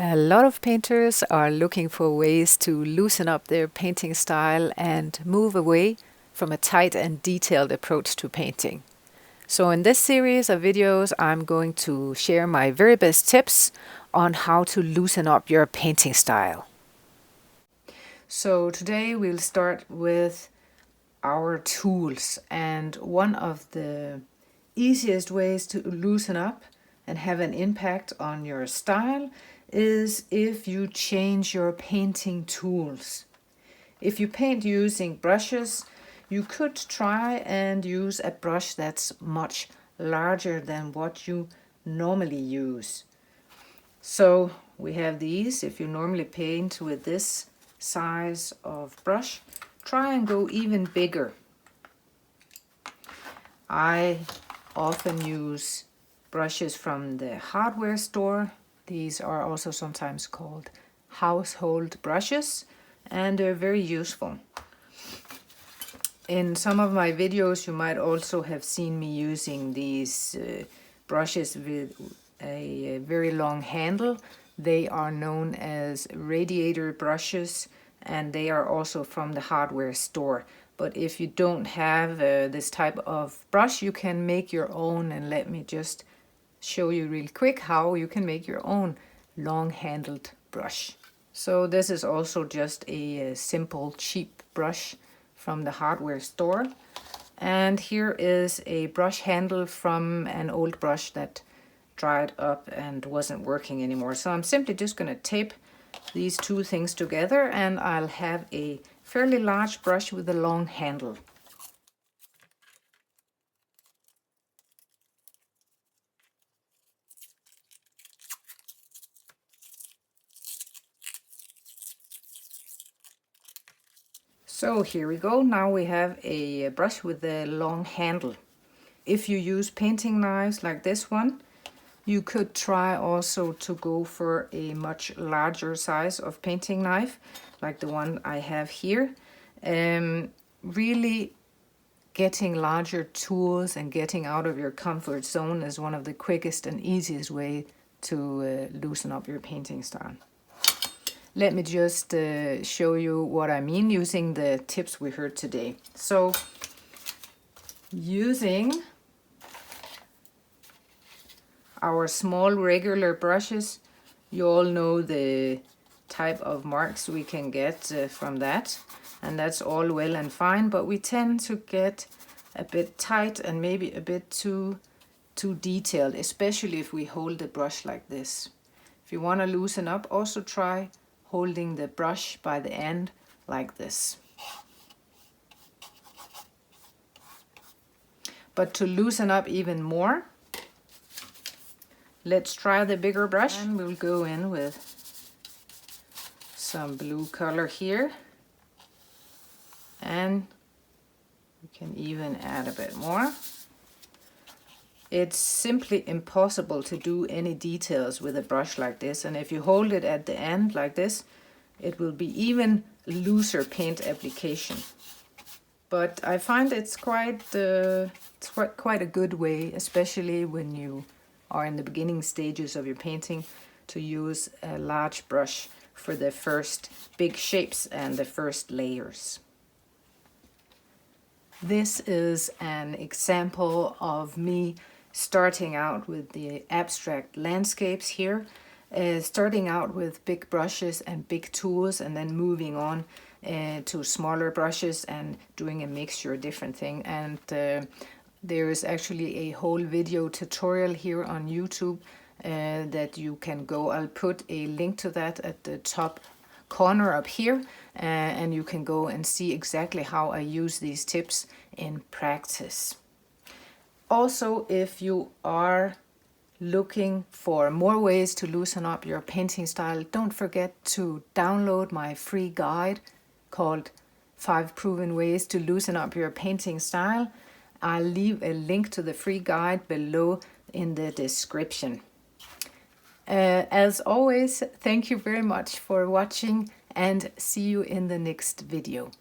A lot of painters are looking for ways to loosen up their painting style and move away from a tight and detailed approach to painting. So in this series of videos, I'm going to share my very best tips on how to loosen up your painting style. So today we'll start with our tools, and one of the easiest ways to loosen up and have an impact on your style is if you change your painting tools. If you paint using brushes, you could try and use a brush that's much larger than what you normally use. So we have these. If you normally paint with this size of brush, try and go even bigger. I often use brushes from the hardware store. These are also sometimes called household brushes, and they're very useful. In some of my videos you might also have seen me using these brushes with a very long handle. They are known as radiator brushes, and they are also from the hardware store. But if you don't have this type of brush, you can make your own, and let me just show you real quick how you can make your own long-handled brush. So this is also just a simple cheap brush from the hardware store, and here is a brush handle from an old brush that dried up and wasn't working anymore. So I'm simply just going to tape these two things together, and I'll have a fairly large brush with a long handle. So here we go. Now we have a brush with a long handle. If you use painting knives like this one, you could try also to go for a much larger size of painting knife, like the one I have here. Really getting larger tools and getting out of your comfort zone is one of the quickest and easiest way to loosen up your painting style. Let me just show you what I mean using the tips we heard today. So using our small regular brushes, you all know the type of marks we can get from that, and that's all well and fine, but we tend to get a bit tight and maybe a bit too detailed, especially if we hold the brush like this. If you want to loosen up, also try holding the brush by the end like this. But to loosen up even more, let's try the bigger brush, and we'll go in with some blue color here, and we can even add a bit more. It's simply impossible to do any details with a brush like this, and if you hold it at the end like this, it will be even looser paint application. But I find it's quite a good way, especially when you are in the beginning stages of your painting, to use a large brush for the first big shapes and the first layers. This is an example of me starting out with the abstract landscapes here, starting out with big brushes and big tools, and then moving on to smaller brushes and doing a mixture of different things. And there is actually a whole video tutorial here on YouTube that you can go. I'll put a link to that at the top corner up here, and you can go and see exactly how I use these tips in practice. Also, if you are looking for more ways to loosen up your painting style, don't forget to download my free guide called 5 Proven Ways to Loosen Up Your Painting Style. I'll leave a link to the free guide below in the description. As always, thank you very much for watching, and see you in the next video.